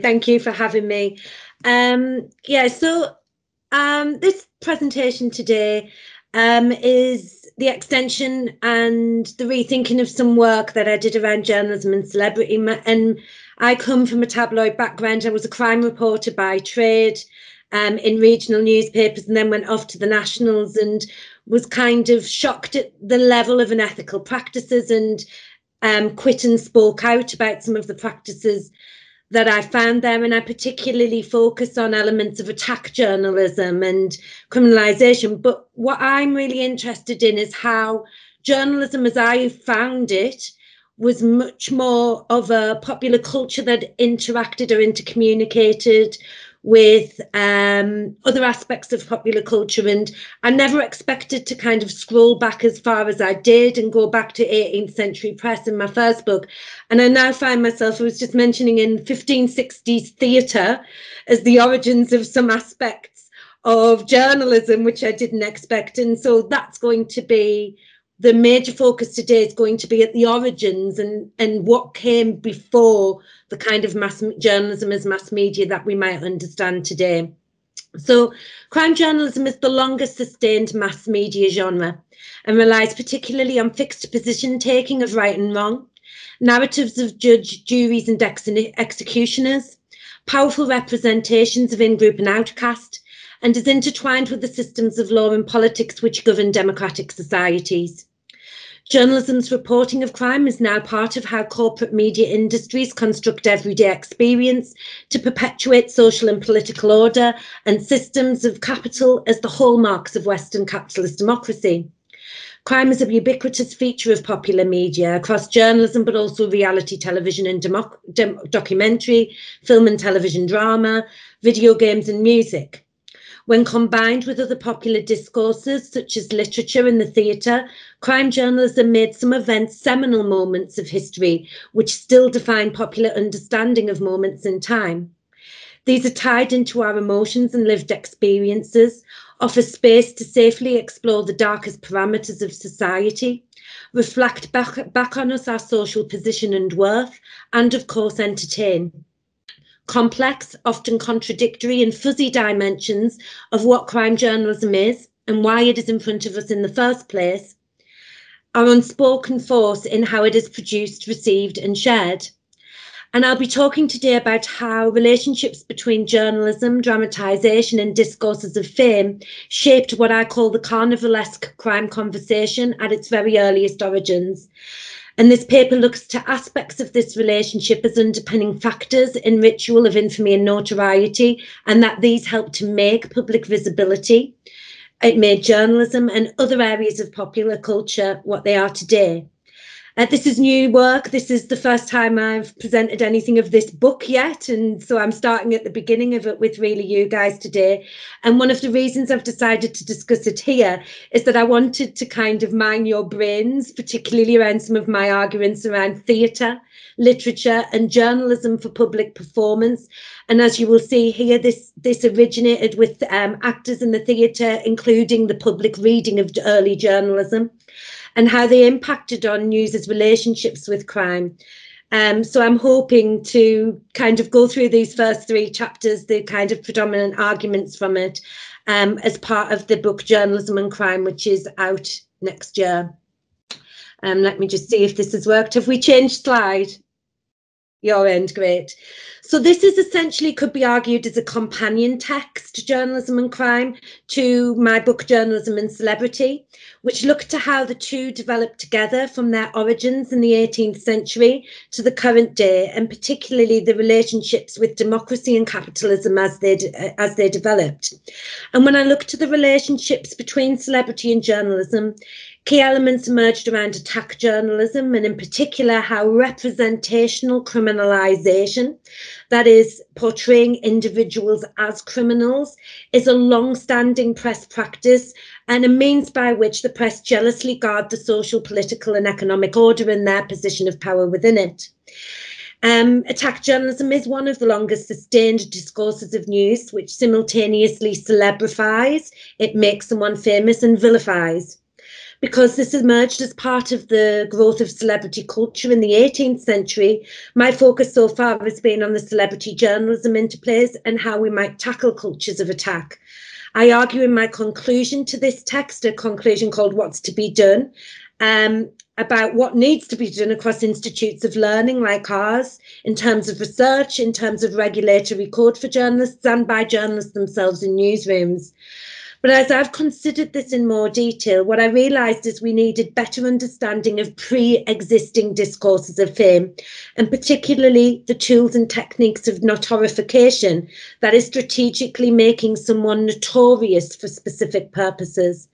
Thank you for having me. This presentation today is the extension and the rethinking of some work that I did around journalism and celebrity. And I come from a tabloid background. I was a crime reporter by trade in regional newspapers, and then went off to the nationals and was kind of shocked at the level of unethical practices, and quit and spoke out about some of the practices that I found there. And I particularly focus on elements of attack journalism and criminalisation. But what I'm really interested in is how journalism, as I found it, was much more of a popular culture that interacted or intercommunicated with other aspects of popular culture. And I never expected to kind of scroll back as far as I did and go back to 18th century press in my first book. And I now find myself, I was just mentioning, in 1560s theatre as the origins of some aspects of journalism, which I didn't expect. And so that's going to be the major focus today, is going to be at the origins and what came before the kind of mass journalism as mass media that we might understand today. So crime journalism is the longest sustained mass media genre and relies particularly on fixed position taking of right and wrong, narratives of judge, juries and executioners, powerful representations of in-group and outcast, and is intertwined with the systems of law and politics which govern democratic societies. Journalism's reporting of crime is now part of how corporate media industries construct everyday experience to perpetuate social and political order and systems of capital as the hallmarks of Western capitalist democracy. Crime is a ubiquitous feature of popular media across journalism, but also reality television and documentary, film and television drama, video games and music. When combined with other popular discourses, such as literature and the theatre, crime journalism made some events seminal moments of history, which still define popular understanding of moments in time. These are tied into our emotions and lived experiences, offer space to safely explore the darkest parameters of society, reflect back on us our social position and worth, and of course entertain. Complex, often contradictory and fuzzy dimensions of what crime journalism is and why it is in front of us in the first place are unspoken force in how it is produced, received and shared. And I'll be talking today about how relationships between journalism, dramatisation and discourses of fame shaped what I call the carnivalesque crime conversation at its very earliest origins. And this paper looks to aspects of this relationship as underpinning factors in ritual of infamy and notoriety, and that these help to make public visibility. It made journalism and other areas of popular culture what they are today. This is new work. This is the first time I've presented anything of this book yet. And so I'm starting at the beginning of it with really you guys today. And one of the reasons I've decided to discuss it here is that I wanted to kind of mine your brains, particularly around some of my arguments around theatre, literature and journalism for public performance. And as you will see here, this originated with actors in the theatre, including the public reading of early journalism, and how they impacted on news's relationships with crime. So I'm hoping to kind of go through these first three chapters, the kind of predominant arguments from it, as part of the book Journalism and Crime, which is out next year. Let me just see if this has worked. Have we changed slide? Your end, great. So this is essentially, could be argued as a companion text, Journalism and Crime, to my book Journalism and Celebrity, which looked to how the two developed together from their origins in the 18th century to the current day, and particularly the relationships with democracy and capitalism as they developed. And when I looked to the relationships between celebrity and journalism, key elements emerged around attack journalism, and in particular how representational criminalisation, that is portraying individuals as criminals, is a long-standing press practice and a means by which the press jealously guard the social, political and economic order and their position of power within it. Attack journalism is one of the longest sustained discourses of news, which simultaneously celebrifies, it makes someone famous, and vilifies. Because this emerged as part of the growth of celebrity culture in the 18th century, my focus so far has been on the celebrity journalism interplays and how we might tackle cultures of attack. I argue in my conclusion to this text, a conclusion called What's to be Done, about what needs to be done across institutes of learning like ours, in terms of research, in terms of regulatory code for journalists, and by journalists themselves in newsrooms. But as I've considered this in more detail, what I realised is we needed better understanding of pre-existing discourses of fame, and particularly the tools and techniques of notorification, that is strategically making someone notorious for specific purposes.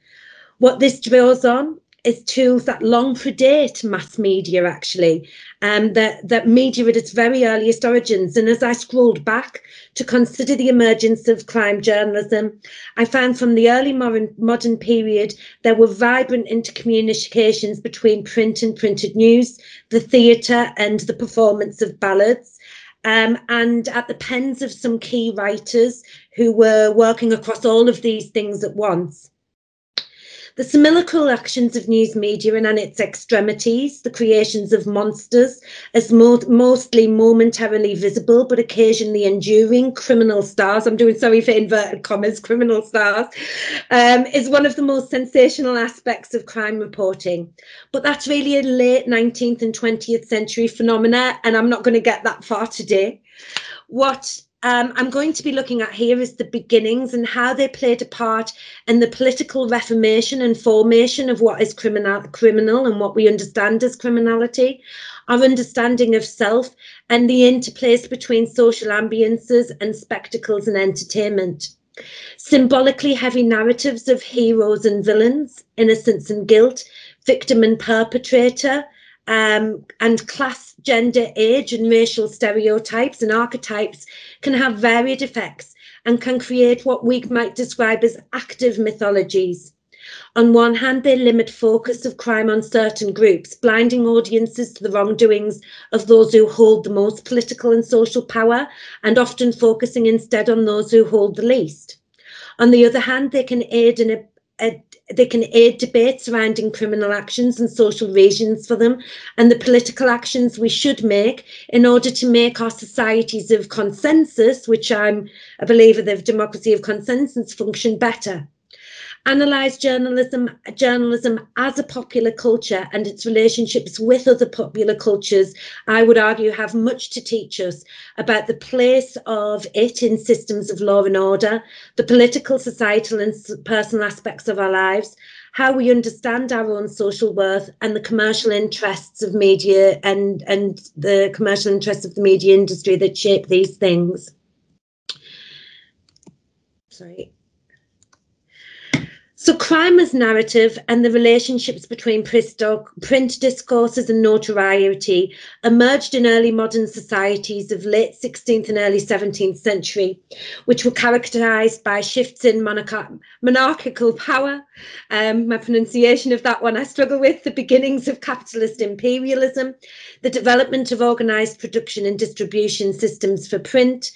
What this draws on is tools that long predate mass media, actually, that media at its very earliest origins. And as I scrolled back to consider the emergence of crime journalism, I found from the early modern period, there were vibrant intercommunications between print and printed news, the theatre and the performance of ballads, and at the pens of some key writers who were working across all of these things at once. The simulacral actions of news media and its extremities, the creations of monsters as mostly momentarily visible but occasionally enduring criminal stars, I'm doing sorry for inverted commas, criminal stars, is one of the most sensational aspects of crime reporting. But that's really a late 19th and 20th century phenomena, and I'm not going to get that far today. What I'm going to be looking at here is the beginnings and how they played a part in the political reformation and formation of what is criminal and what we understand as criminality, our understanding of self, and the interplays between social ambiances and spectacles and entertainment. Symbolically heavy narratives of heroes and villains, innocence and guilt, victim and perpetrator, and class, gender, age, and racial stereotypes and archetypes can have varied effects and can create what we might describe as active mythologies. On one hand, they limit focus of crime on certain groups, blinding audiences to the wrongdoings of those who hold the most political and social power, and often focusing instead on those who hold the least. On the other hand, they can aid debate surrounding criminal actions and social reasons for them, and the political actions we should make in order to make our societies of consensus, which I'm a believer of democracy of consensus, function better. Analyse journalism as a popular culture and its relationships with other popular cultures, I would argue, have much to teach us about the place of it in systems of law and order, the political, societal and personal aspects of our lives, how we understand our own social worth, and the commercial interests of media and the commercial interests of the media industry that shape these things. Sorry. So crime as narrative and the relationships between print discourses and notoriety emerged in early modern societies of late 16th and early 17th century, which were characterised by shifts in monarchical power. My pronunciation of that one I struggle with, the beginnings of capitalist imperialism, the development of organised production and distribution systems for print,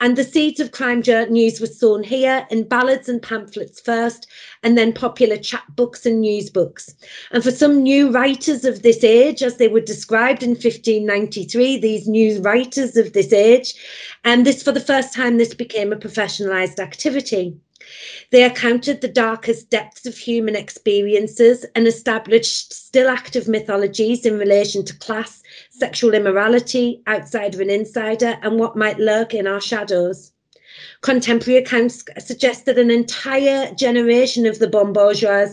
and the seeds of crime news were sown here in ballads and pamphlets first, and then popular chapbooks and news books. And for some new writers of this age, as they were described in 1593, these new writers of this age, and this for the first time, this became a professionalised activity. They encountered the darkest depths of human experiences and established still active mythologies in relation to class, sexual immorality, outsider and insider, and what might lurk in our shadows. Contemporary accounts suggest that an entire generation of the bon bourgeois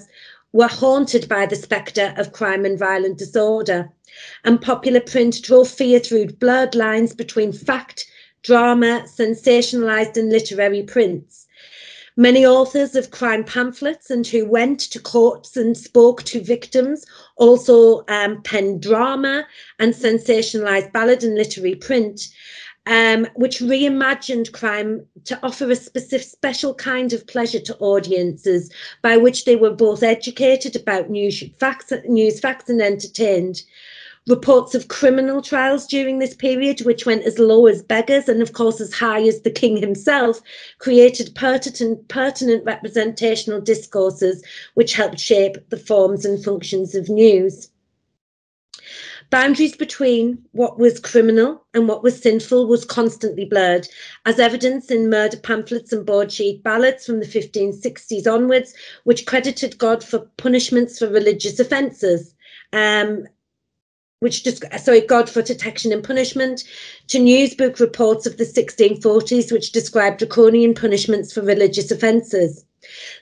were haunted by the spectre of crime and violent disorder, and popular print drove fear through blurred lines between fact, drama, sensationalised and literary prints. Many authors of crime pamphlets and who went to courts and spoke to victims also penned drama and sensationalised ballad and literary print, which reimagined crime to offer a special kind of pleasure to audiences by which they were both educated about news facts and entertained. Reports of criminal trials during this period, which went as low as beggars and of course as high as the king himself, created pertinent representational discourses which helped shape the forms and functions of news. Boundaries between what was criminal and what was sinful was constantly blurred, as evidenced in murder pamphlets and broadsheet ballads from the 1560s onwards, which credited God for punishments for religious offences, God for detection and punishment, to newsbook reports of the 1640s, which described draconian punishments for religious offences.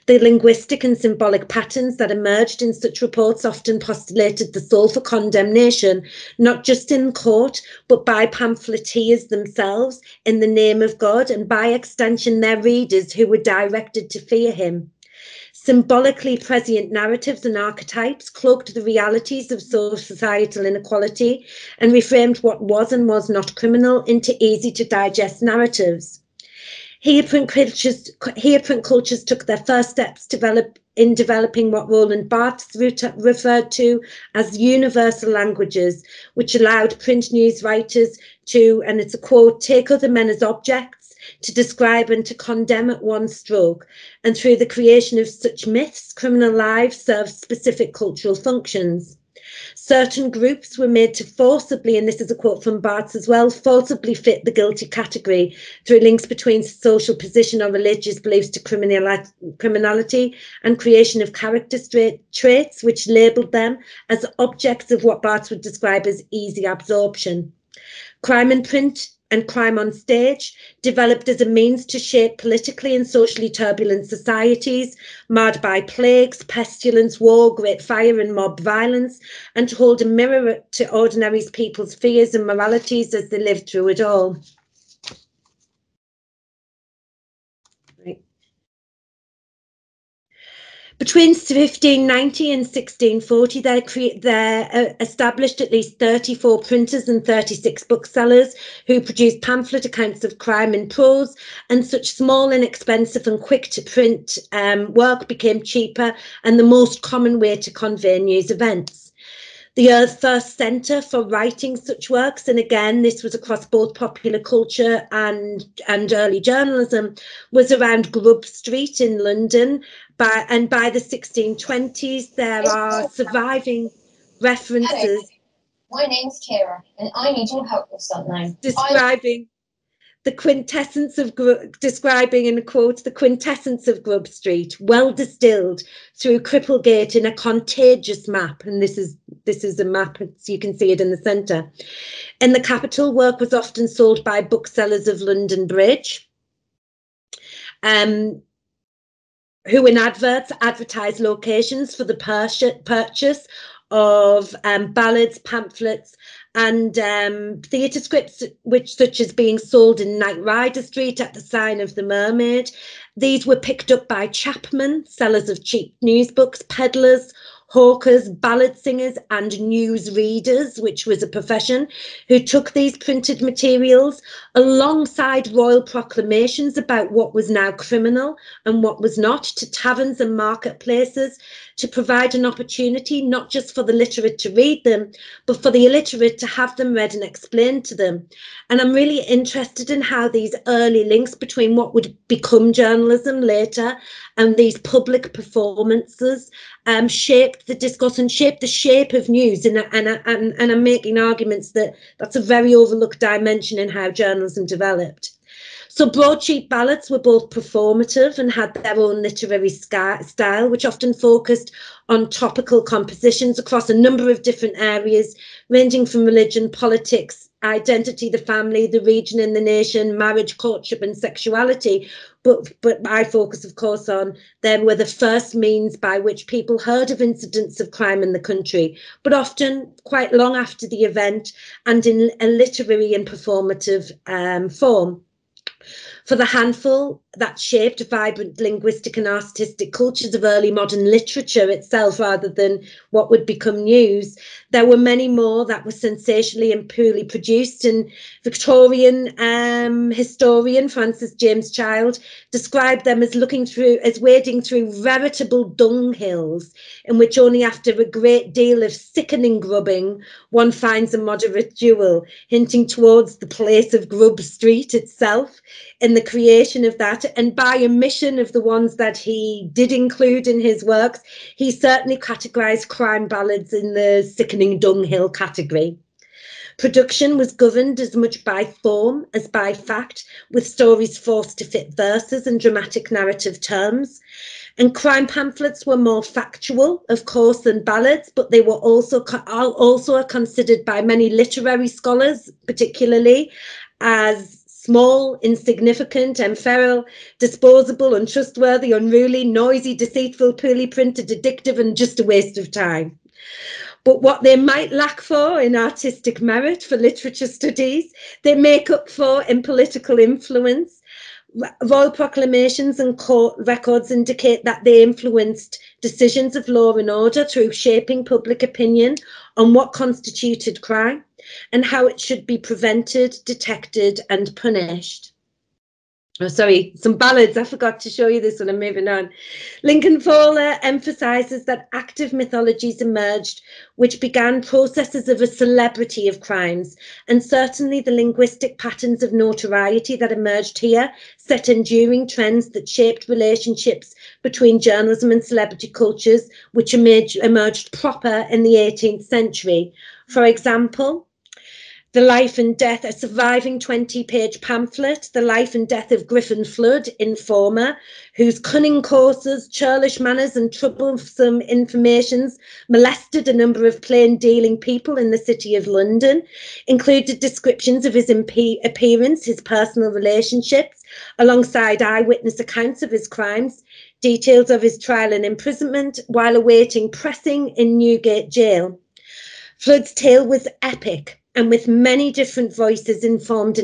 The linguistic and symbolic patterns that emerged in such reports often postulated the soul for condemnation, not just in court, but by pamphleteers themselves in the name of God, and by extension their readers who were directed to fear him. Symbolically prescient narratives and archetypes cloaked the realities of societal inequality and reframed what was and was not criminal into easy-to-digest narratives. Here print cultures took their first steps in developing what Roland Barthes referred to as universal languages, which allowed print news writers to, and it's a quote, take other men as objects, to describe and to condemn at one stroke. And through the creation of such myths, criminal lives served specific cultural functions. Certain groups were made to forcibly, and this is a quote from Barthes as well, forcibly fit the guilty category through links between social position or religious beliefs to criminality and creation of character traits which labelled them as objects of what Barthes would describe as easy absorption. Crime in print and crime on stage developed as a means to shape politically and socially turbulent societies, marred by plagues, pestilence, war, great fire and mob violence, and to hold a mirror to ordinary people's fears and moralities as they lived through it all. Between 1590 and 1640, there established at least 34 printers and 36 booksellers who produced pamphlet accounts of crime in prose, and such small, inexpensive and quick to print work became cheaper and the most common way to convey news events. The first centre for writing such works, and again this was across both popular culture and early journalism, was around Grub Street in London. By the 1620s, there are surviving references. My name's Kira, and I need your help with something. Describing the quintessence of, describing in a quote, the quintessence of Grub Street, well distilled through Cripplegate in a contagious map. And this is a map, so you can see it in the centre. In the capital, work was often sold by booksellers of London Bridge, who in adverts advertised locations for the purchase of ballads, pamphlets, and theatre scripts, such as being sold in Knight Rider Street at the sign of the Mermaid. These were picked up by chapmen, sellers of cheap news books, peddlers, hawkers, ballad singers, and news readers, which was a profession, who took these printed materials alongside royal proclamations about what was now criminal and what was not to taverns and marketplaces, to provide an opportunity not just for the literate to read them, but for the illiterate to have them read and explained to them. And I'm really interested in how these early links between what would become journalism later and these public performances shaped the discourse and shaped the shape of news. And I'm making arguments that that's a very overlooked dimension in how journalism developed. So broadsheet ballads were both performative and had their own literary style, which often focused on topical compositions across a number of different areas, ranging from religion, politics, identity, the family, the region and the nation, marriage, courtship and sexuality. But I focus, of course, on them were the first means by which people heard of incidents of crime in the country, but often quite long after the event and in a literary and performative form. For the handful that shaped vibrant linguistic and artistic cultures of early modern literature itself, rather than what would become news, there were many more that were sensationally and poorly produced. And Victorian historian Francis James Child described them as wading through veritable dunghills, in which only after a great deal of sickening grubbing one finds a moderate jewel, hinting towards the place of Grub Street itself in the creation of that. And by omission of the ones that he did include in his works, he certainly categorized crime ballads in the sickening dunghill category. Production was governed as much by form as by fact, with stories forced to fit verses and dramatic narrative terms. And crime pamphlets were more factual, of course, than ballads, but they were also considered by many literary scholars, particularly, as small, insignificant, ephemeral, disposable, untrustworthy, unruly, noisy, deceitful, poorly printed, addictive, and just a waste of time. But what they might lack for in artistic merit for literature studies, they make up for in political influence. Royal proclamations and court records indicate that they influenced decisions of law and order through shaping public opinion on what constituted crime and how it should be prevented, detected, and punished. Oh, sorry, some ballads. I forgot to show you this one. I'm moving on. Lincoln Fowler emphasises that active mythologies emerged, which began processes of a celebrity of crimes, and certainly the linguistic patterns of notoriety that emerged here set enduring trends that shaped relationships between journalism and celebrity cultures, which emerged proper in the 18th century. For example, The Life and Death, a surviving 20-page pamphlet, The Life and Death of Griffin Flood, Informer, whose cunning courses, churlish manners and troublesome informations molested a number of plain-dealing people in the city of London, included descriptions of his appearance, his personal relationships, alongside eyewitness accounts of his crimes, details of his trial and imprisonment, while awaiting pressing in Newgate Jail. Flood's tale was epic, and with many different voices informed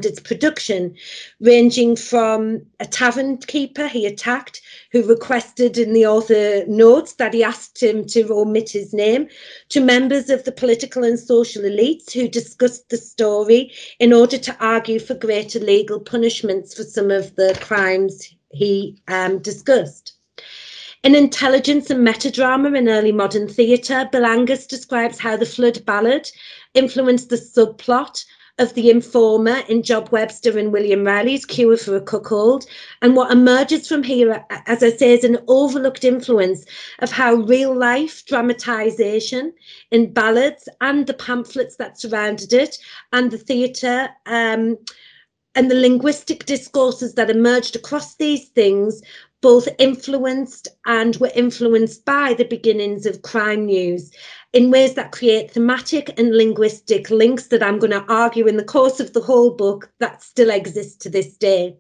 its production, ranging from a tavern keeper he attacked, who requested in the author notes that he asked him to omit his name, to members of the political and social elites who discussed the story in order to argue for greater legal punishments for some of the crimes he discussed. In Intelligence and Metadrama in Early Modern Theatre, Bill Angus describes how the Flood ballad influenced the subplot of The Informer in Job Webster and William Riley's Cure for a Cuckold, and what emerges from here, as I say, is an overlooked influence of how real-life dramatisation in ballads and the pamphlets that surrounded it, and the theatre and the linguistic discourses that emerged across these things both influenced and were influenced by the beginnings of crime news in ways that create thematic and linguistic links that I'm going to argue in the course of the whole book that still exist to this day.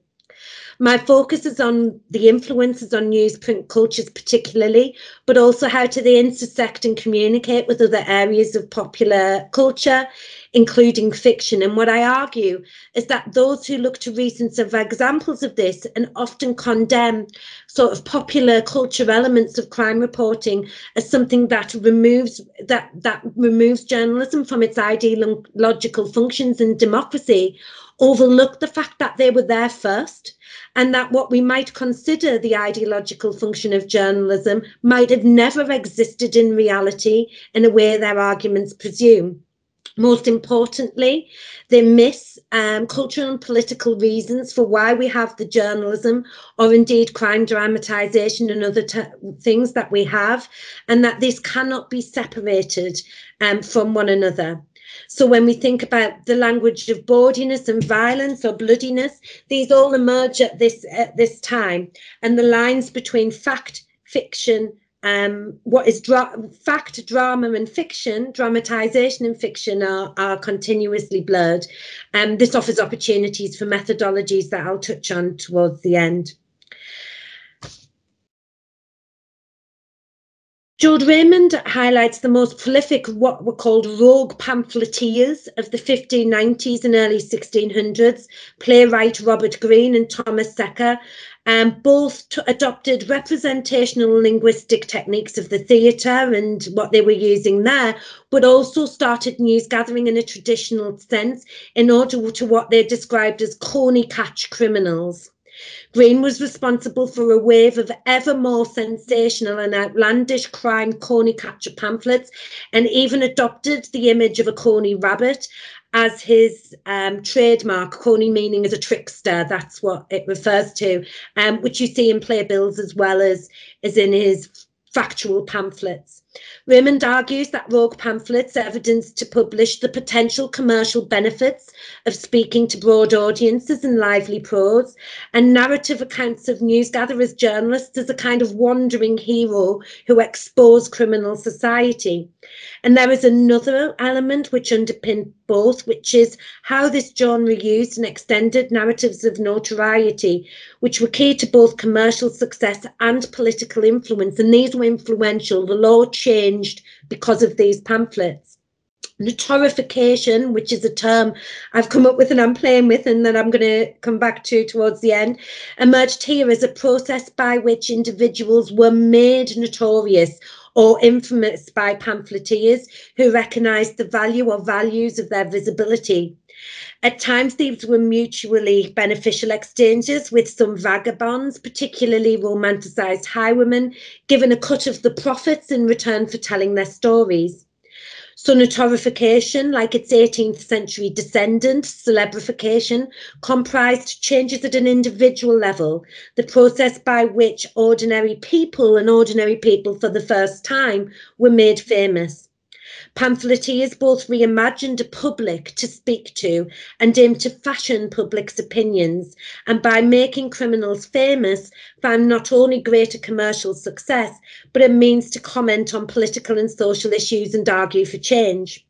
My focus is on the influences on newsprint cultures particularly, but also how do they intersect and communicate with other areas of popular culture, including fiction. And what I argue is that those who look to recent examples of this and often condemn sort of popular culture elements of crime reporting as something that removes journalism from its ideological functions in democracy, overlook the fact that they were there first, and that what we might consider the ideological function of journalism might have never existed in reality in a way their arguments presume. Most importantly, they miss cultural and political reasons for why we have the journalism or indeed crime dramatisation and other things that we have, and that this cannot be separated from one another. So when we think about the language of bawdiness and violence or bloodiness, these all emerge at this time, and the lines between fact, fiction, what is fact, drama and fiction, dramatisation and fiction are continuously blurred. This offers opportunities for methodologies that I'll touch on towards the end. George Raymond highlights the most prolific, what were called rogue pamphleteers of the 1590s and early 1600s, playwright Robert Greene and Thomas Secker, both adopted representational linguistic techniques of the theatre and what they were using there, but also started news gathering in a traditional sense in order to what they described as corny catch criminals. Greene was responsible for a wave of ever more sensational and outlandish crime corny catcher pamphlets, and even adopted the image of a corny rabbit as his trademark, corny meaning as a trickster, that's what it refers to, which you see in playbills as well as in his factual pamphlets. Raymond argues that rogue pamphlets evidence to publish the potential commercial benefits of speaking to broad audiences in lively prose, and narrative accounts of news gatherers journalists as a kind of wandering hero who expose criminal society. And there is another element which underpinned both, which is how this genre used and extended narratives of notoriety, which were key to both commercial success and political influence. And these were influential. The law changed because of these pamphlets. Notorification, which is a term I've come up with and I'm playing with and that I'm going to come back to towards the end, emerged here as a process by which individuals were made notorious or infamous by pamphleteers who recognised the value or values of their visibility. At times, these were mutually beneficial exchanges, with some vagabonds, particularly romanticised highwaymen, given a cut of the profits in return for telling their stories. So notorification, like its 18th century descendant, celebrification, comprised changes at an individual level, the process by which ordinary people for the first time were made famous. Pamphleteers both reimagined a public to speak to and aimed to fashion public's opinions, and by making criminals famous, found not only greater commercial success, but a means to comment on political and social issues and argue for change.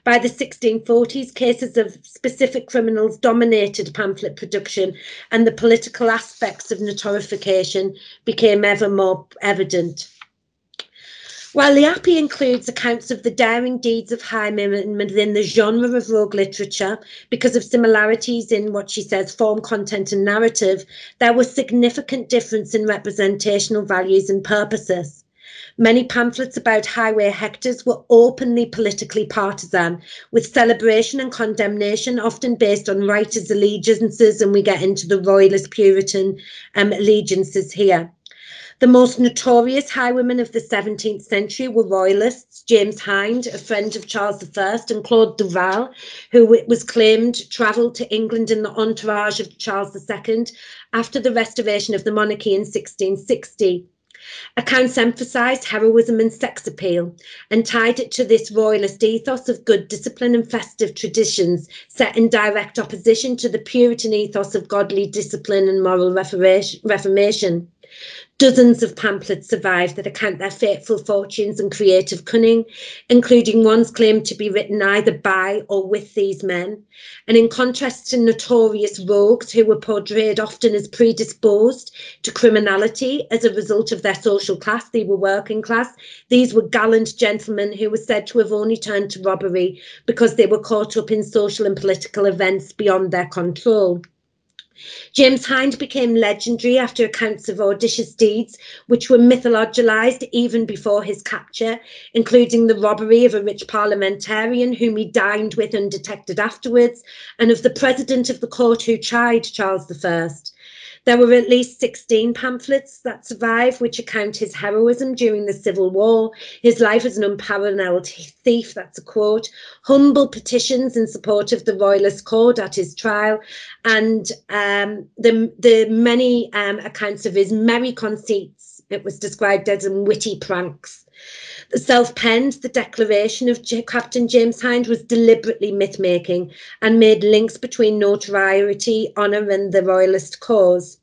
By the 1640s, cases of specific criminals dominated pamphlet production, and the political aspects of notorification became ever more evident. While the Appy includes accounts of the daring deeds of highwaymen within the genre of rogue literature, because of similarities in what she says, form, content and narrative, there was significant difference in representational values and purposes. Many pamphlets about highway hectors were openly politically partisan, with celebration and condemnation often based on writers' allegiances, and we get into the royalist Puritan allegiances here. The most notorious highwaymen of the 17th century were royalists, James Hind, a friend of Charles I, and Claude Duval, who it was claimed travelled to England in the entourage of Charles II after the restoration of the monarchy in 1660. Accounts emphasised heroism and sex appeal and tied it to this royalist ethos of good discipline and festive traditions, set in direct opposition to the Puritan ethos of godly discipline and moral reformation. Dozens of pamphlets survive that account their fateful fortunes and creative cunning, including ones claimed to be written either by or with these men. And in contrast to notorious rogues who were portrayed often as predisposed to criminality as a result of their social class, they were working class, these were gallant gentlemen who were said to have only turned to robbery because they were caught up in social and political events beyond their control. James Hind became legendary after accounts of audacious deeds which were mythologized even before his capture, including the robbery of a rich parliamentarian whom he dined with undetected afterwards, and of the president of the court who tried Charles I. There were at least 16 pamphlets that survive, which account his heroism during the Civil War, his life as an unparalleled thief, that's a quote, humble petitions in support of the royalist code at his trial, and the many accounts of his merry conceits, it was described as witty pranks. The self-penned, the declaration of Captain James Hind was deliberately myth-making and made links between notoriety, honour and the royalist cause.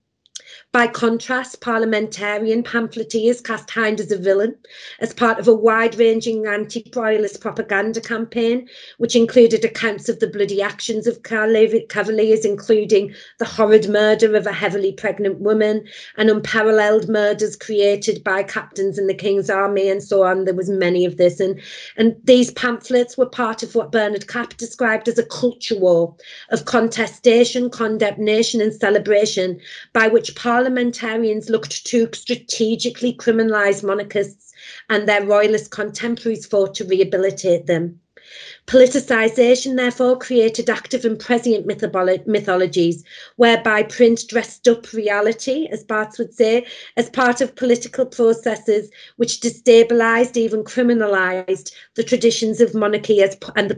By contrast, parliamentarian pamphleteers cast Hind as a villain as part of a wide-ranging anti-royalist propaganda campaign, which included accounts of the bloody actions of cavaliers, including the horrid murder of a heavily pregnant woman and unparalleled murders created by captains in the King's Army and so on. There was many of this. And these pamphlets were part of what Bernard Capp described as a culture war of contestation, condemnation and celebration, by which parliamentarians looked to strategically criminalise monarchists and their royalist contemporaries fought to rehabilitate them. Politicisation, therefore, created active and prescient mythologies, whereby print dressed up reality, as Barthes would say, as part of political processes which destabilised, even criminalised, the traditions of monarchy and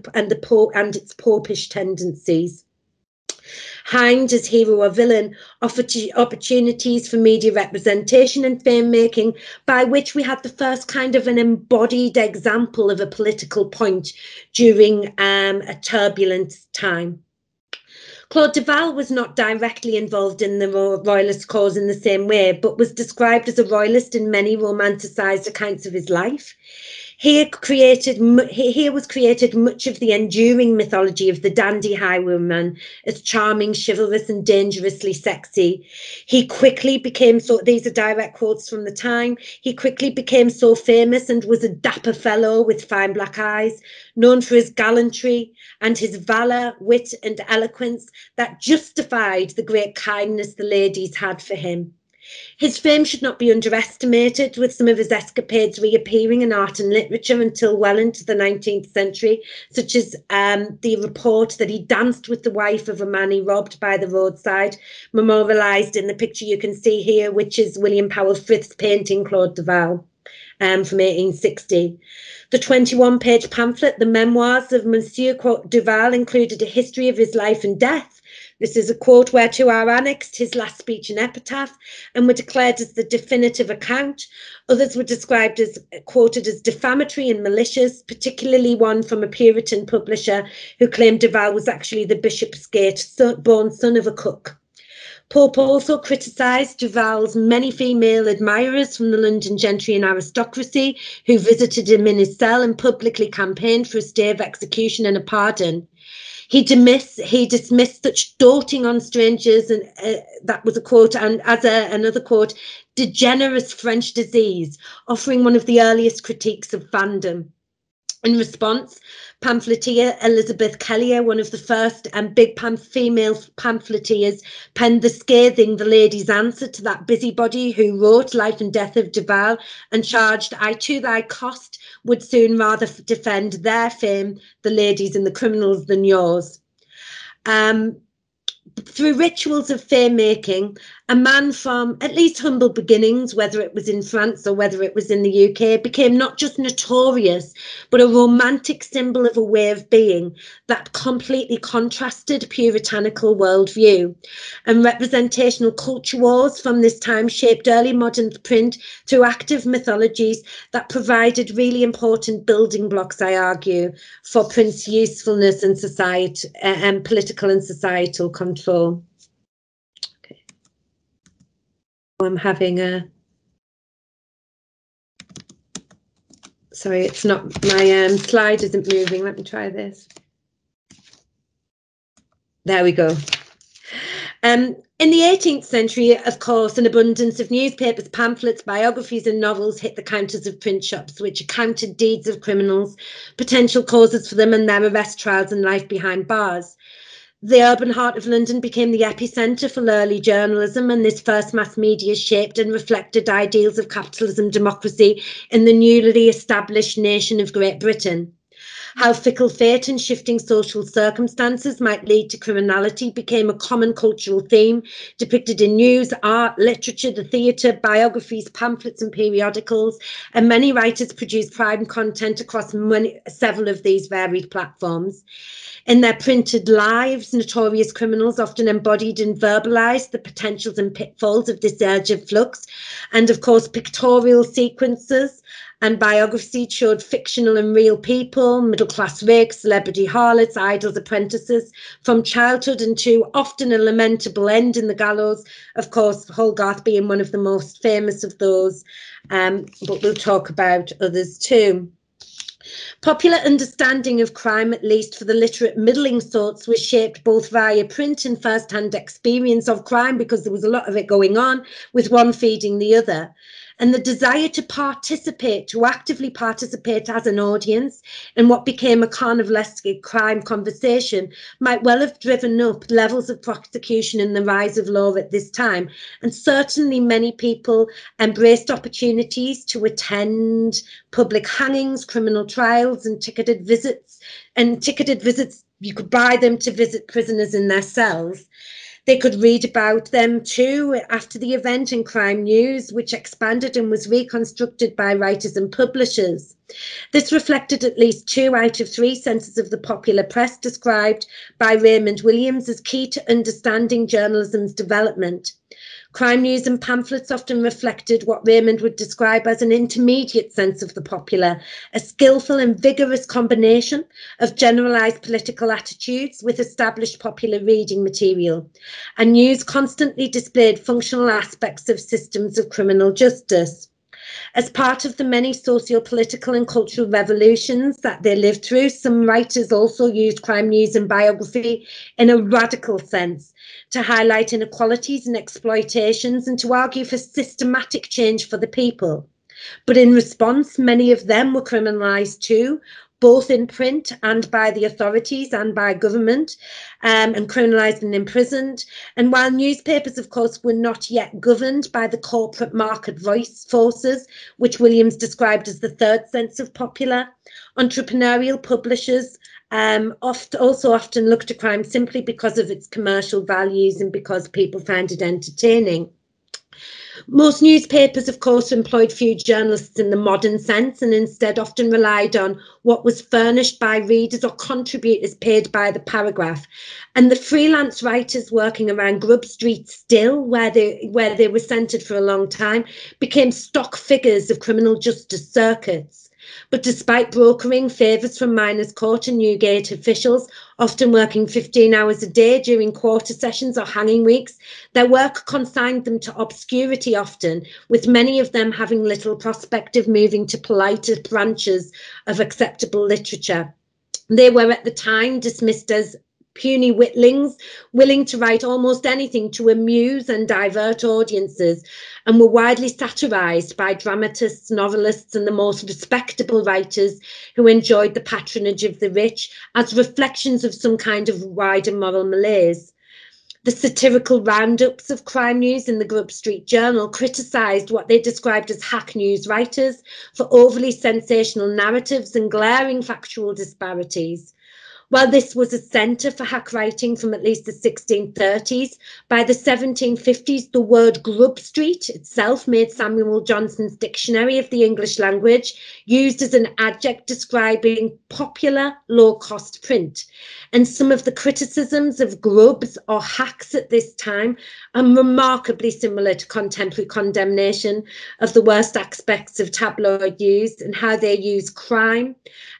its popish tendencies. Hind, as hero or villain, offered opportunities for media representation and fame making, by which we had the first kind of an embodied example of a political point during a turbulent time. Claude Duval was not directly involved in the royalist cause in the same way, but was described as a royalist in many romanticised accounts of his life. Here was created much of the enduring mythology of the dandy highwayman as charming, chivalrous and dangerously sexy. He quickly became these are direct quotes from the time, he quickly became so famous and was a dapper fellow with fine black eyes, known for his gallantry and his valour, wit and eloquence that justified the great kindness the ladies had for him. His fame should not be underestimated, with some of his escapades reappearing in art and literature until well into the 19th century, such as the report that he danced with the wife of a man he robbed by the roadside, memorialised in the picture you can see here, which is William Powell Frith's painting Claude Duval from 1860. The 21-page pamphlet, The Memoirs of Monsieur Duval, included a history of his life and death. This is a quote whereto are annexed his last speech and epitaph, and were declared as the definitive account. Others were described as quoted as defamatory and malicious, particularly one from a Puritan publisher who claimed Duval was actually the Bishopsgate-born son of a cook. Pope also criticised Duval's many female admirers from the London gentry and aristocracy, who visited him in his cell and publicly campaigned for a stay of execution and a pardon. He dismissed such doting on strangers, and that was a quote, and as another quote, degenerate French disease, offering one of the earliest critiques of fandom. In response, pamphleteer Elizabeth Kellier, one of the first big female pamphleteers, penned the scathing The Lady's Answer to that busybody who wrote Life and Death of Duval, and charged, I to thy cost would soon rather defend their fame, the ladies and the criminals, than yours. Through rituals of fame making, a man from at least humble beginnings, whether it was in France or whether it was in the UK, became not just notorious, but a romantic symbol of a way of being that completely contrasted puritanical worldview. And representational culture wars from this time shaped early modern print through active mythologies that provided really important building blocks, I argue, for print's usefulness in society and political and societal control. Okay. I'm having a... Sorry, it's not, my slide isn't moving. Let me try this. There we go. In the 18th century, of course, an abundance of newspapers, pamphlets, biographies and novels hit the counters of print shops, which accounted deeds of criminals, potential causes for them and their arrest, trials and life behind bars. The urban heart of London became the epicentre for early journalism, and this first mass media shaped and reflected ideals of capitalism, democracy in the newly established nation of Great Britain. How fickle fate and shifting social circumstances might lead to criminality became a common cultural theme, depicted in news, art, literature, the theatre, biographies, pamphlets and periodicals, and many writers produced prime content across several of these varied platforms. In their printed lives, notorious criminals often embodied and verbalised the potentials and pitfalls of this urge of flux, and of course pictorial sequences and biography showed fictional and real people, middle-class rakes, celebrity harlots, idols, apprentices, from childhood into often a lamentable end in the gallows, of course, Hogarth being one of the most famous of those, but we'll talk about others too. Popular understanding of crime, at least for the literate middling sorts, was shaped both via print and first-hand experience of crime, because there was a lot of it going on, with one feeding the other. And the desire to participate, to actively participate as an audience in what became a carnivalesque crime conversation, might well have driven up levels of prosecution and the rise of law at this time. And certainly many people embraced opportunities to attend public hangings, criminal trials, and ticketed visits. And ticketed visits, you could buy them to visit prisoners in their cells. They could read about them too after the event in Crime News, which expanded and was reconstructed by writers and publishers. This reflected at least 2 out of 3 senses of the popular press described by Raymond Williams as key to understanding journalism's development. Crime news and pamphlets often reflected what Raymond would describe as an intermediate sense of the popular, a skillful and vigorous combination of generalised political attitudes with established popular reading material. And news constantly displayed functional aspects of systems of criminal justice. As part of the many socio-political and cultural revolutions that they lived through, some writers also used crime news and biography in a radical sense to highlight inequalities and exploitations and to argue for systematic change for the people. But in response, many of them were criminalised too, both in print and by the authorities and by government, and criminalised and imprisoned. And while newspapers, of course, were not yet governed by the corporate market voice forces, which Williams described as the third sense of popular, entrepreneurial publishers also often looked at crime simply because of its commercial values and because people found it entertaining. Most newspapers, of course, employed few journalists in the modern sense and instead often relied on what was furnished by readers or contributors paid by the paragraph. And the freelance writers working around Grub Street still, where they were centred for a long time, became stock figures of criminal justice circuits. But despite brokering favours from Miners Court and Newgate officials, often working 15 hours a day during quarter sessions or hanging weeks, their work consigned them to obscurity often, with many of them having little prospect of moving to politer branches of acceptable literature. They were at the time dismissed as puny witlings, willing to write almost anything to amuse and divert audiences, and were widely satirised by dramatists, novelists, and the most respectable writers who enjoyed the patronage of the rich as reflections of some kind of wider moral malaise. The satirical roundups of crime news in the Grub Street Journal criticised what they described as hack news writers for overly sensational narratives and glaring factual disparities. While this was a centre for hack writing from at least the 1630s, by the 1750s, the word Grub Street itself made Samuel Johnson's Dictionary of the English Language used as an adjective describing popular low-cost print. And some of the criticisms of grubs or hacks at this time are remarkably similar to contemporary condemnation of the worst aspects of tabloid news and how they use crime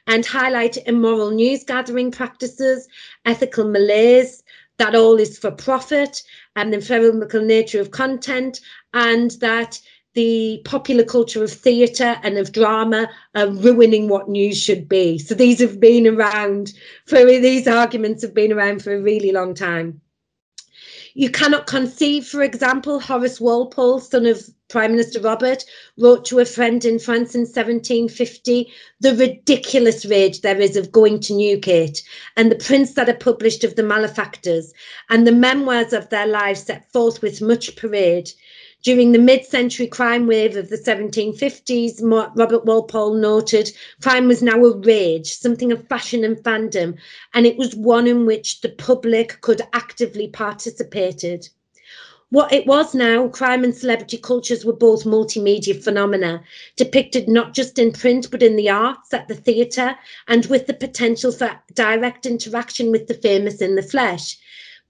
and highlight immoral news gathering practices, ethical malaise, that all is for profit, and the ephemeral nature of content, and that the popular culture of theatre and of drama are ruining what news should be. So these arguments have been around for a really long time. You cannot conceive, for example, Horace Walpole, son of Prime Minister Robert, wrote to a friend in France in 1750, the ridiculous rage there is of going to Newgate, and the prints that are published of the malefactors, and the memoirs of their lives set forth with much parade. During the mid-century crime wave of the 1750s, Robert Walpole noted, crime was now a rage, something of fashion and fandom, and it was one in which the public could actively participate. What it was now, crime and celebrity cultures were both multimedia phenomena, depicted not just in print, but in the arts, at the theatre, and with the potential for direct interaction with the famous in the flesh.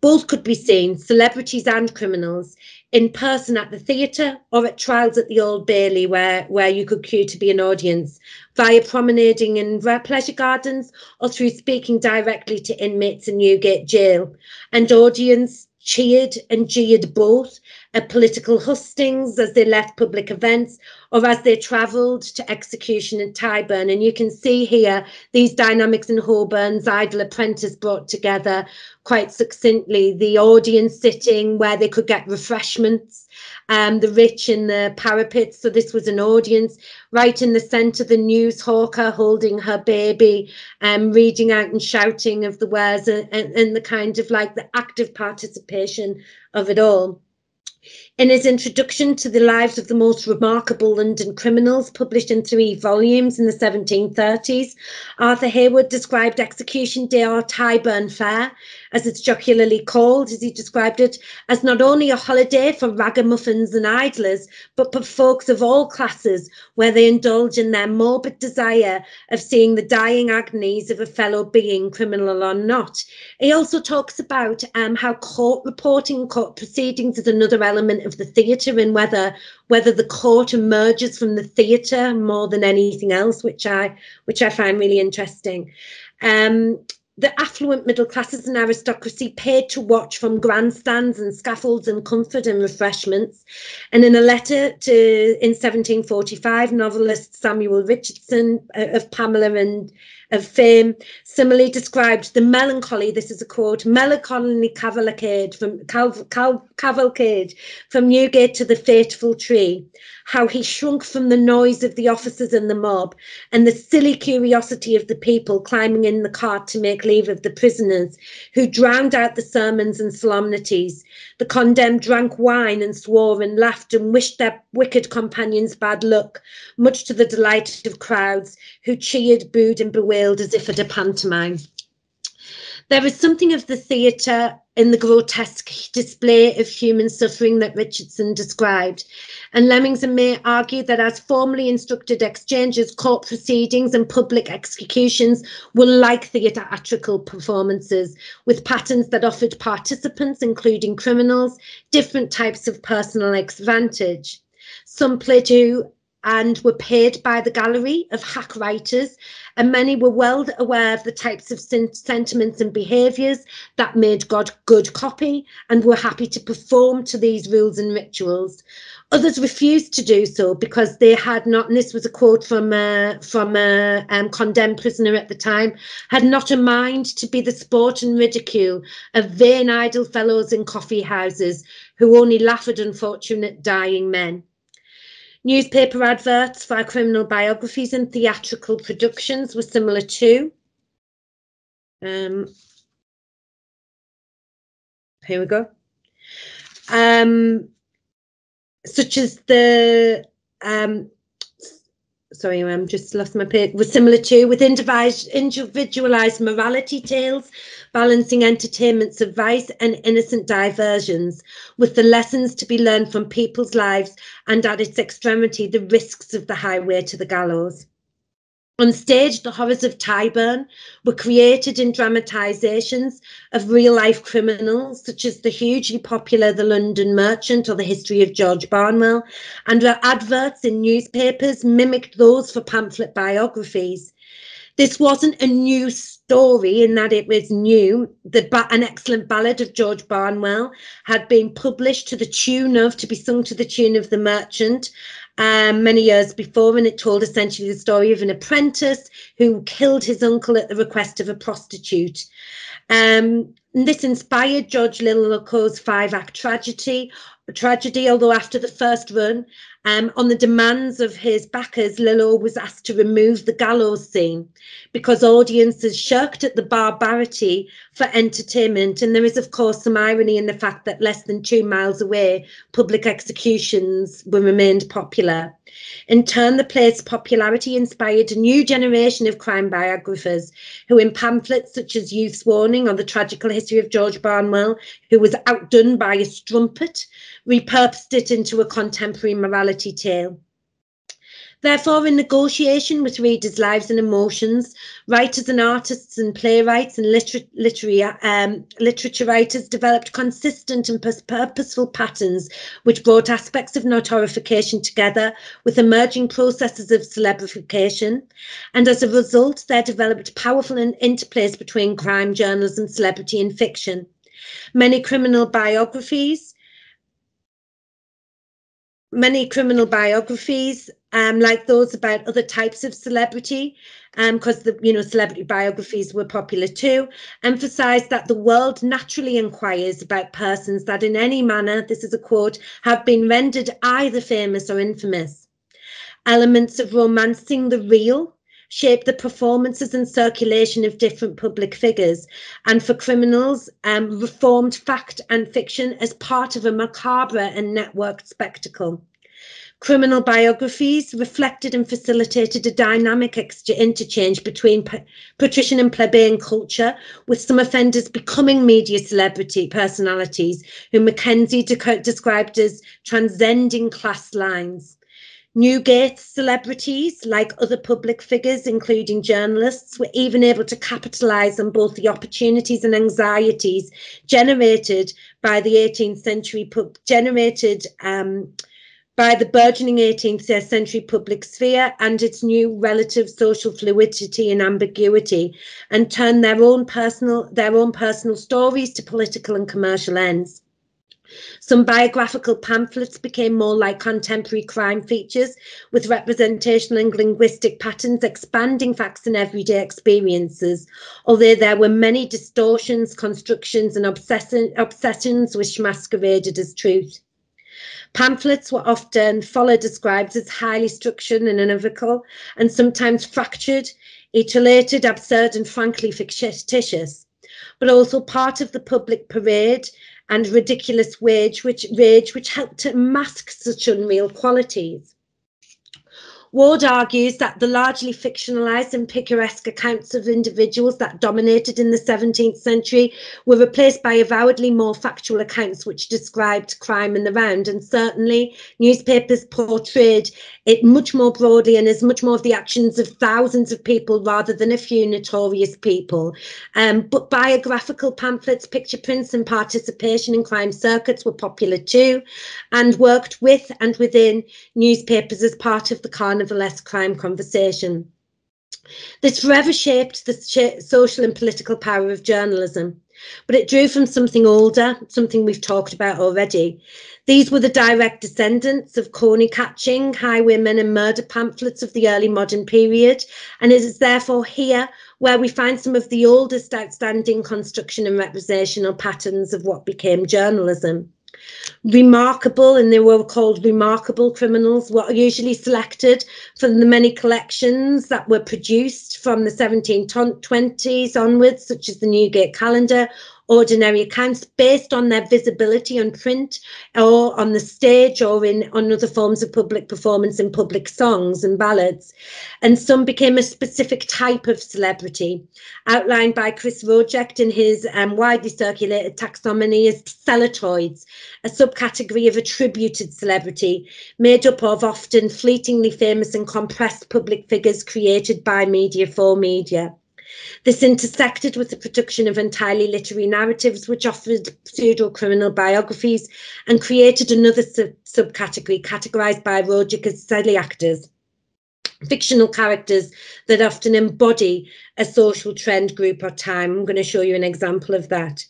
Both could be seen, celebrities and criminals, in person at the theatre or at trials at the Old Bailey where you could queue to be an audience, via promenading in pleasure gardens or through speaking directly to inmates in Newgate jail. And audience cheered and jeered both at political hustings as they left public events or as they travelled to execution in Tyburn. And you can see here these dynamics in Holborn's Idle Apprentice brought together quite succinctly. The audience sitting where they could get refreshments, the rich in the parapets. So this was an audience. Right in the centre, the news hawker holding her baby, reading out and shouting of the words, and the kind of like the active participation of it all. In his introduction to the lives of the most remarkable London criminals, published in 3 volumes in the 1730s, Arthur Hayward described Execution Day, or Tyburn Fair, as it's jocularly called, as he described it, as not only a holiday for ragamuffins and idlers, but for folks of all classes, where they indulge in their morbid desire of seeing the dying agonies of a fellow being, criminal or not. He also talks about how court reporting, court proceedings is another element of the theatre, and whether the court emerges from the theatre more than anything else, which I find really interesting. The affluent middle classes and aristocracy paid to watch from grandstands and scaffolds and comfort and refreshments. And in a letter in 1745, novelist Samuel Richardson of Pamela and of fame similarly described the melancholy, this is a quote, melancholy cavalcade from Newgate to the fateful tree, how he shrunk from the noise of the officers and the mob, and the silly curiosity of the people climbing in the cart to make leave of the prisoners, who drowned out the sermons and solemnities. The condemned drank wine and swore and laughed and wished their wicked companions bad luck, much to the delight of crowds, who cheered, booed and bewailed as if at a pantomime. There is something of the theatre in the grotesque display of human suffering that Richardson described, and Leamington may argue that as formally instructed exchanges, court proceedings and public executions were like theatrical performances, with patterns that offered participants, including criminals, different types of personal advantage. Some played to and were paid by the gallery of hack writers, and many were well aware of the types of sentiments and behaviours that made good copy and were happy to perform to these rules and rituals. Others refused to do so because they had not, and this was a quote from a condemned prisoner at the time, had not a mind to be the sport and ridicule of vain idle fellows in coffee houses who only laugh at unfortunate dying men. Newspaper adverts for criminal biographies and theatrical productions were similar too. Here we go. Such as the sorry, I'm just lost my page. Was similar to, with individualized morality tales, balancing entertainments of vice and innocent diversions, with the lessons to be learned from people's lives, and at its extremity, the risks of the highway to the gallows. On stage, the horrors of Tyburn were created in dramatisations of real-life criminals, such as the hugely popular The London Merchant or The History of George Barnwell, and adverts in newspapers mimicked those for pamphlet biographies. This wasn't a new story in that it was new. An excellent ballad of George Barnwell had been published to be sung to the tune of The Merchant, many years before, and it told essentially the story of an apprentice who killed his uncle at the request of a prostitute. This inspired George Lillico's 5-act tragedy, although after the first run, on the demands of his backers, Lillo was asked to remove the gallows scene because audiences shirked at the barbarity for entertainment. And there is, of course, some irony in the fact that less than 2 miles away, public executions remained popular. In turn, the play's popularity inspired a new generation of crime biographers who, in pamphlets such as Youth's Warning or The Tragical History of George Barnwell, who was outdone by a strumpet, repurposed it into a contemporary morality tale. Therefore, in negotiation with readers' lives and emotions, writers and artists and playwrights and literature writers developed consistent and purposeful patterns which brought aspects of notorification together with emerging processes of celebrification. And as a result, there developed powerful interplays between crime, journalism, celebrity and fiction. Many criminal biographies, like those about other types of celebrity, because celebrity biographies were popular too, emphasise that the world naturally inquires about persons that in any manner, this is a quote, have been rendered either famous or infamous. Elements of romancing the real shape the performances and circulation of different public figures, and for criminals, reformed fact and fiction as part of a macabre and networked spectacle. Criminal biographies reflected and facilitated a dynamic interchange between patrician and plebeian culture, with some offenders becoming media celebrity personalities, whom Mackenzie described as transcending class lines. Newgate celebrities, like other public figures, including journalists, were even able to capitalise on both the opportunities and anxieties generated by the 18th century, by the burgeoning 18th century public sphere and its new relative social fluidity and ambiguity, and turn their own personal stories to political and commercial ends. Some biographical pamphlets became more like contemporary crime features, with representational and linguistic patterns expanding facts and everyday experiences, although there were many distortions, constructions and obsessions which masqueraded as truth. Pamphlets were often described as highly structured and unequivocal, and sometimes fractured, etiolated, absurd and frankly fictitious, but also part of the public parade and ridiculous rage which helped to mask such unreal qualities. Ward argues that the largely fictionalised and picaresque accounts of individuals that dominated in the 17th century were replaced by avowedly more factual accounts which described crime in the round, and certainly newspapers portrayed it much more broadly and as much more of the actions of thousands of people rather than a few notorious people. But biographical pamphlets, picture prints and participation in crime circuits were popular too, and worked with and within newspapers as part of the carnivalesque crime conversation. This forever shaped the social and political power of journalism, but it drew from something older, something we've talked about already. These were the direct descendants of corny catching, highwaymen and murder pamphlets of the early modern period, and it is therefore here where we find some of the oldest outstanding construction and representational patterns of what became journalism. Remarkable, and they were called remarkable criminals, were usually selected from the many collections that were produced from the 1720s onwards, such as the Newgate Calendar, ordinary accounts based on their visibility on print or on the stage or on other forms of public performance in public songs and ballads. And some became a specific type of celebrity, outlined by Chris Roject in his widely circulated taxonomy as celatoids, a subcategory of attributed celebrity made up of often fleetingly famous and compressed public figures created by media for media. This intersected with the production of entirely literary narratives, which offered pseudo-criminal biographies, and created another subcategory categorised by Roject as silly actors, fictional characters that often embody a social trend, group or time. I'm going to show you an example of that.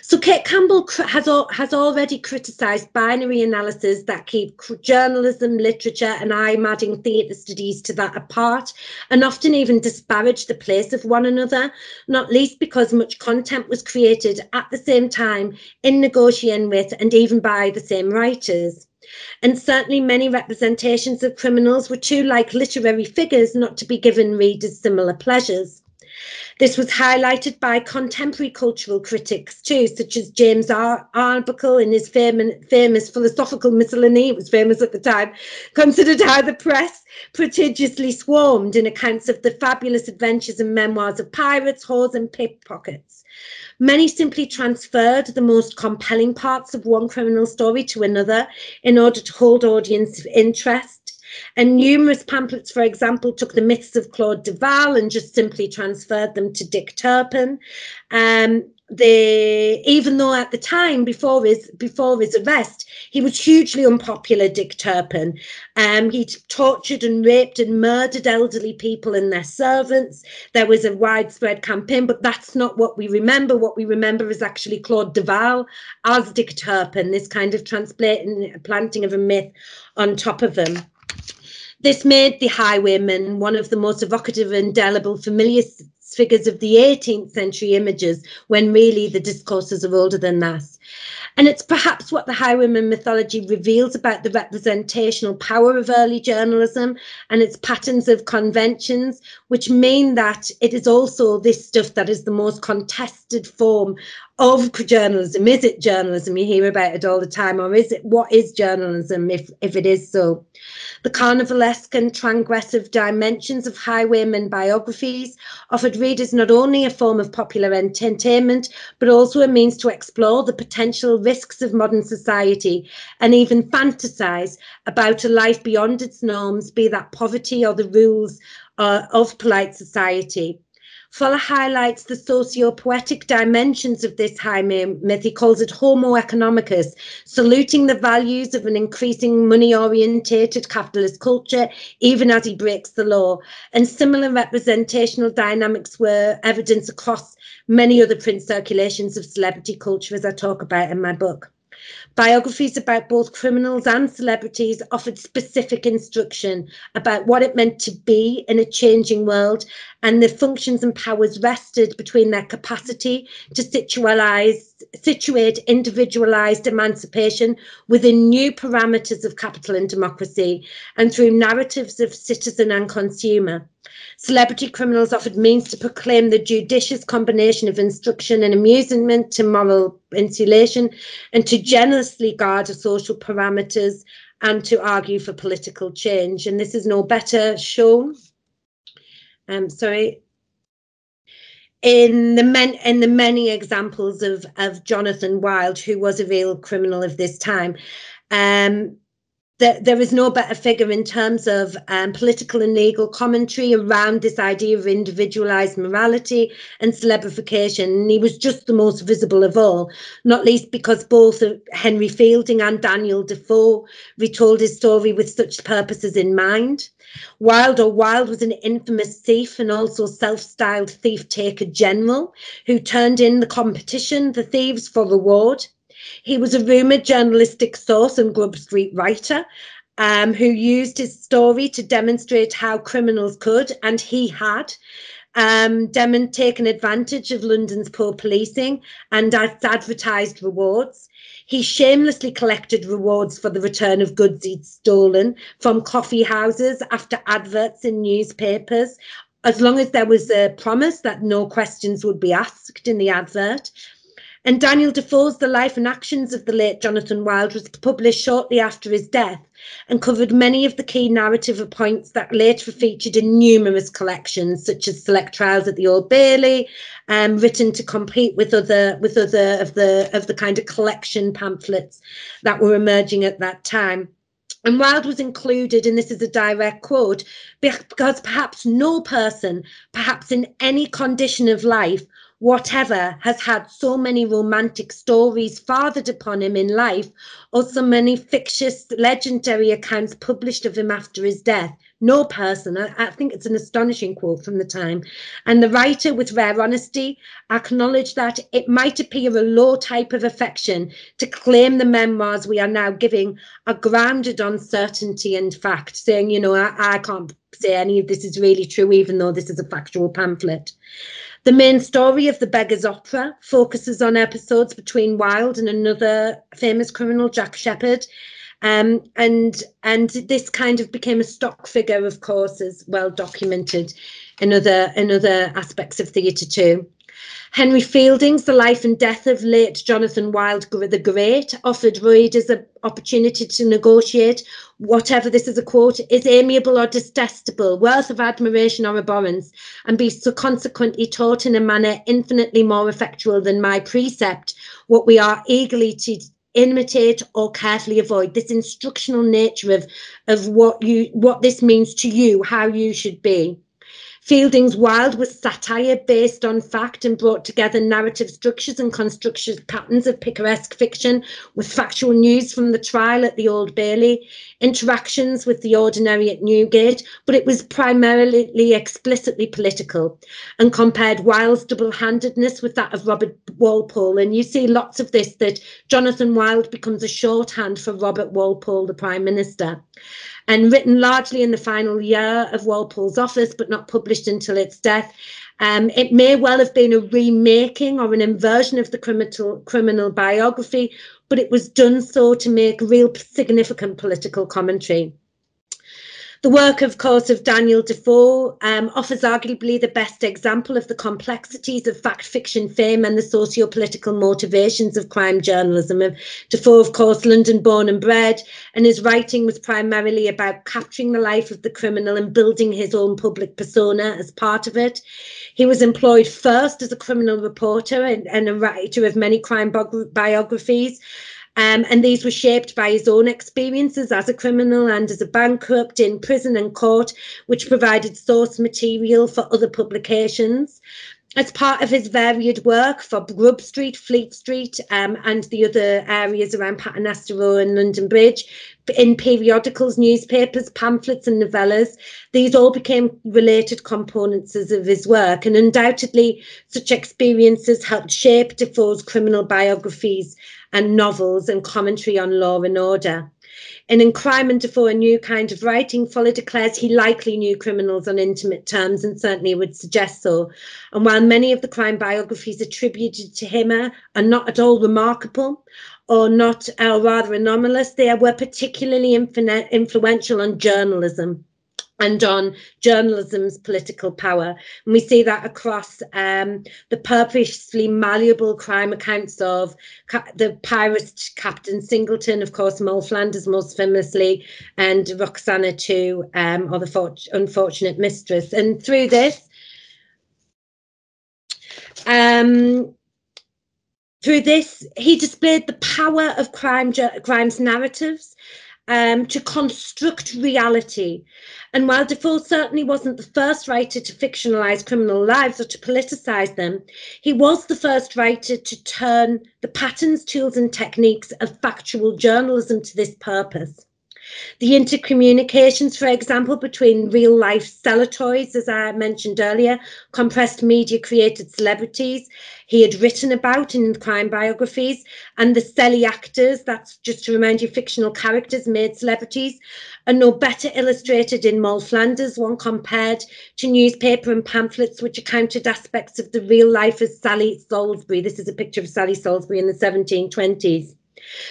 So Kate Campbell has already criticised binary analysis that keep journalism, literature and I'm adding theatre studies to that apart, and often even disparage the place of one another, not least because much content was created at the same time in negotiation with and even by the same writers. And certainly many representations of criminals were too like literary figures not to be given readers similar pleasures. This was highlighted by contemporary cultural critics too, such as James Arbuckle in his famous philosophical miscellany, it was famous at the time, considered how the press prodigiously swarmed in accounts of the fabulous adventures and memoirs of pirates, whores and pickpockets. Many simply transferred the most compelling parts of one criminal story to another in order to hold audience interest. And numerous pamphlets, for example, took the myths of Claude Duval and just simply transferred them to Dick Turpin. Even though at the time, before his arrest, he was hugely unpopular, Dick Turpin. He tortured and raped and murdered elderly people and their servants. There was a widespread campaign, but that's not what we remember. What we remember is actually Claude Duval as Dick Turpin, this kind of planting of a myth on top of him. This made the highwayman one of the most evocative and indelible familiar figures of the 18th century images, when really the discourses are older than that. And it's perhaps what the highwayman mythology reveals about the representational power of early journalism and its patterns of conventions, which mean that it is also this stuff that is the most contested form of journalism. Is it journalism? You hear about it all the time. Or is it, what is journalism if it is so? The carnivalesque and transgressive dimensions of highwayman biographies offered readers not only a form of popular entertainment, but also a means to explore the potential risks of modern society and even fantasize about a life beyond its norms, be that poverty or the rules of polite society. Fuller highlights the socio-poetic dimensions of this highwayman myth. He calls it Homo economicus, saluting the values of an increasing money-orientated capitalist culture, even as he breaks the law. And similar representational dynamics were evident across many other print circulations of celebrity culture, as I talk about in my book. Biographies about both criminals and celebrities offered specific instruction about what it meant to be in a changing world, and the functions and powers rested between their capacity to situate individualized emancipation within new parameters of capital and democracy, and through narratives of citizen and consumer. Celebrity criminals offered means to proclaim the judicious combination of instruction and amusement to moral insulation, and to generously guard social parameters and to argue for political change. And this is no better shown. In the many examples of Jonathan Wild, who was a real criminal of this time. There is no better figure in terms of political and legal commentary around this idea of individualized morality and celebrification. And he was just the most visible of all, not least because both Henry Fielding and Daniel Defoe retold his story with such purposes in mind. Wild was an infamous thief and also self-styled thief-taker general who turned in the competition, the thieves, for reward. He was a rumoured journalistic source and Grub Street writer who used his story to demonstrate how criminals could, and he had, taken advantage of London's poor policing and advertised rewards. He shamelessly collected rewards for the return of goods he'd stolen from coffee houses after adverts in newspapers, as long as there was a promise that no questions would be asked in the advert. And Daniel Defoe's The Life and Actions of the late Jonathan Wild was published shortly after his death and covered many of the key narrative points that later featured in numerous collections, such as Select Trials at the Old Bailey, written to compete with other of the kind of collection pamphlets that were emerging at that time. And Wild was included, and this is a direct quote, because perhaps no person, perhaps in any condition of life, whatever, has had so many romantic stories fathered upon him in life, or so many fictitious, legendary accounts published of him after his death. No person. I think it's an astonishing quote from the time. And the writer, with rare honesty, acknowledged that it might appear a low type of affection to claim the memoirs we are now giving are grounded on certainty and fact, saying, you know, I can't say any of this is really true, even though this is a factual pamphlet. The main story of The Beggar's Opera focuses on episodes between Wilde and another famous criminal, Jack Sheppard. And this kind of became a stock figure, of course, as well documented in other aspects of theatre too. Henry Fielding's The Life and Death of late Jonathan Wild the Great offered readers an opportunity to negotiate whatever, this is a quote, is amiable or detestable, worth of admiration or abhorrence, and be so consequently taught in a manner infinitely more effectual than my precept, what we are eagerly imitate, or carefully avoid. This instructional nature of what this means to you, how you should be. Fielding's Wilde was satire based on fact and brought together narrative structures and constructed patterns of picaresque fiction with factual news from the trial at the Old Bailey, interactions with the ordinary at Newgate, but it was primarily explicitly political, and compared Wilde's double-handedness with that of Robert Walpole. And you see lots of this, that Jonathan Wilde becomes a shorthand for Robert Walpole, the Prime Minister. And written largely in the final year of Walpole's office, but not published until its death. It may well have been a remaking or an inversion of the criminal biography, but it was done so to make real significant political commentary. The work, of course, of Daniel Defoe offers arguably the best example of the complexities of fact fiction fame and the socio-political motivations of crime journalism. Defoe, of course, London born and bred, and his writing was primarily about capturing the life of the criminal and building his own public persona as part of it. He was employed first as a criminal reporter and a writer of many crime biographies. And these were shaped by his own experiences as a criminal and as a bankrupt in prison and court, which provided source material for other publications. As part of his varied work for Grub Street, Fleet Street, and the other areas around Paternoster Row and London Bridge, in periodicals, newspapers, pamphlets and novellas, these all became related components of his work, and undoubtedly such experiences helped shape Defoe's criminal biographies and novels and commentary on law and order. And in Crime and Defoe, a new kind of writing, Fuller declares he likely knew criminals on intimate terms, and certainly would suggest so. And while many of the crime biographies attributed to him are not at all remarkable or rather anomalous, they were particularly influential on journalism and on journalism's political power. And we see that across the purposely malleable crime accounts of the pirate Captain Singleton, of course, Moll Flanders most famously, and Roxana too, or the Unfortunate Mistress. And through this, he displayed the power of crime's narratives to construct reality. And while Defoe certainly wasn't the first writer to fictionalise criminal lives or to politicise them, he was the first writer to turn the patterns, tools and techniques of factual journalism to this purpose. The intercommunications, for example, between real-life seller toys, as I mentioned earlier, compressed media-created celebrities he had written about in crime biographies, and the selly actors, that's just to remind you, fictional characters made celebrities, are no better illustrated in Moll Flanders, one compared to newspaper and pamphlets which accounted aspects of the real life as Sally Salisbury. This is a picture of Sally Salisbury in the 1720s.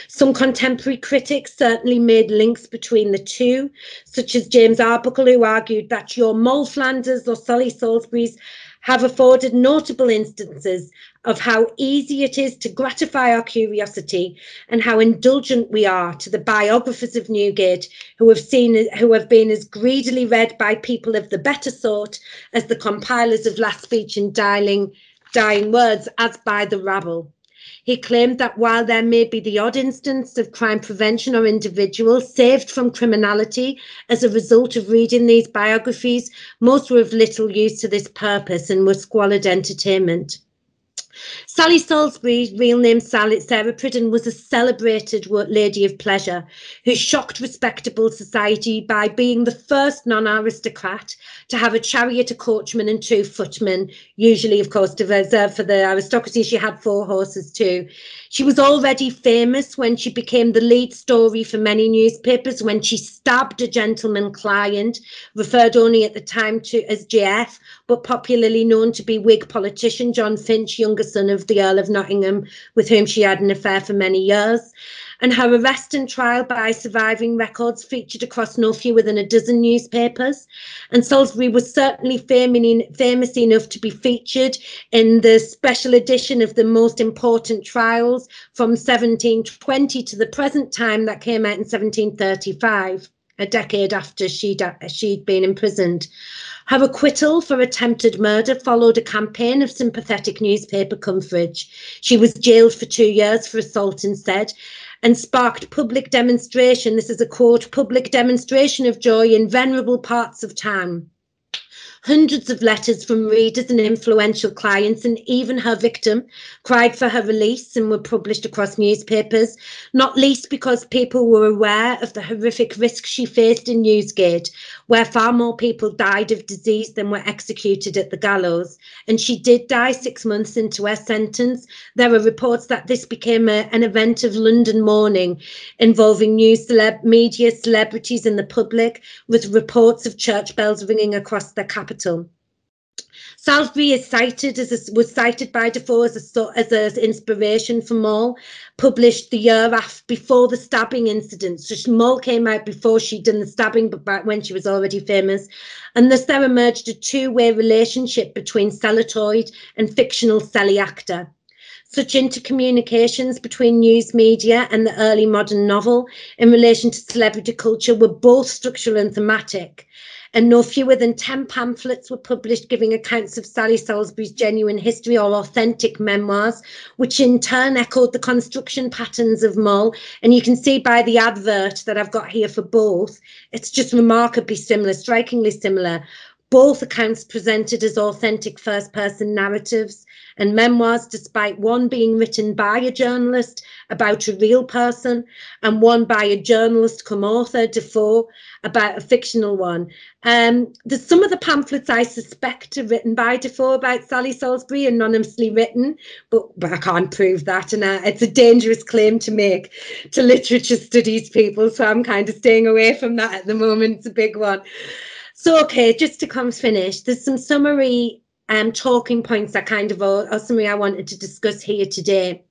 Some contemporary critics certainly made links between the two, such as James Arbuckle, who argued that your Moll Flanders or Sally Salisburys have afforded notable instances of how easy it is to gratify our curiosity and how indulgent we are to the biographers of Newgate who have been as greedily read by people of the better sort as the compilers of last speech and dying words as by the rabble. He claimed that while there may be the odd instance of crime prevention or individuals saved from criminality as a result of reading these biographies, most were of little use to this purpose and were squalid entertainment. Sally Salisbury, real name Sarah Pridden, was a celebrated lady of pleasure who shocked respectable society by being the first non-aristocrat to have a chariot, a coachman and 2 footmen, usually, of course, reserved for the aristocracy. She had 4 horses too. She was already famous when she became the lead story for many newspapers when she stabbed a gentleman client, referred only at the time to as JF, but popularly known to be Whig politician John Finch, younger son of the Earl of Nottingham, with whom she had an affair for many years. And her arrest and trial by surviving records featured across no fewer than a dozen newspapers. And Salisbury was certainly famous enough to be featured in the special edition of the most important trials from 1720 to the present time that came out in 1735, a decade after she'd been imprisoned. Her acquittal for attempted murder followed a campaign of sympathetic newspaper coverage. She was jailed for 2 years for assault instead. and sparked public demonstration. This is a quote, public demonstration of joy in venerable parts of town. Hundreds of letters from readers and influential clients, and even her victim, cried for her release and were published across newspapers, not least because people were aware of the horrific risk she faced in Newsgate, where far more people died of disease than were executed at the gallows. And she did die 6 months into her sentence. There are reports that this became an event of London mourning involving media, celebrities and the public, with reports of church bells ringing across the capital. Salisbury is cited was cited by Defoe as an inspiration for Moll, published the year before the stabbing incident. So Moll came out before she'd done the stabbing, but back when she was already famous. And thus there emerged a two-way relationship between celluloid and fictional Sally actor. Such intercommunications between news media and the early modern novel in relation to celebrity culture were both structural and thematic. And no fewer than 10 pamphlets were published giving accounts of Sally Salisbury's genuine history or authentic memoirs, which in turn echoed the construction patterns of Moll. And you can see by the advert that I've got here for both, it's just remarkably similar, strikingly similar. Both accounts presented as authentic first-person narratives and memoirs, despite one being written by a journalist about a real person and one by a journalist come author, Defoe, about a fictional one. There's some of the pamphlets I suspect are written by Defoe about Sally Salisbury, anonymously written, but I can't prove that, and it's a dangerous claim to make to literature studies people, so I'm kind of staying away from that at the moment. It's a big one. So, okay, just to come finish, there's some summary talking points that kind of are summary I wanted to discuss here today.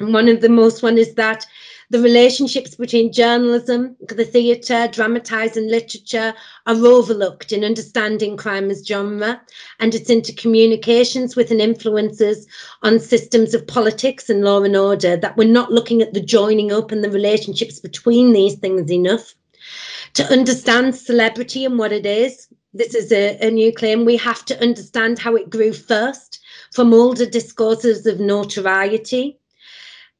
And one is that the relationships between journalism, the theatre, dramatising literature are overlooked in understanding crime as genre and its intercommunications with and influences on systems of politics and law and order, that we're not looking at the joining up and the relationships between these things enough. To understand celebrity and what it is, this is a new claim, we have to understand how it grew first from older discourses of notoriety.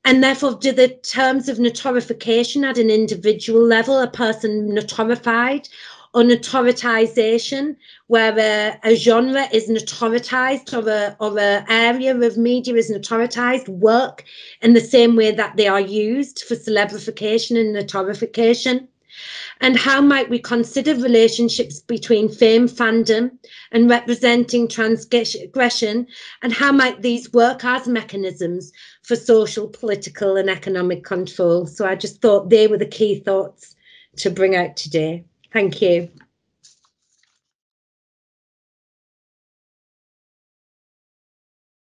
And therefore, do the terms of notorification at an individual level, a person notorified, or notoritization, where a genre is notoritized or an area of media is notoritized, work in the same way that they are used for celebrification and notorification? And how might we consider relationships between fame, fandom, and representing transgression, and how might these work as mechanisms for social, political, and economic control? So I just thought they were the key thoughts to bring out today. Thank you.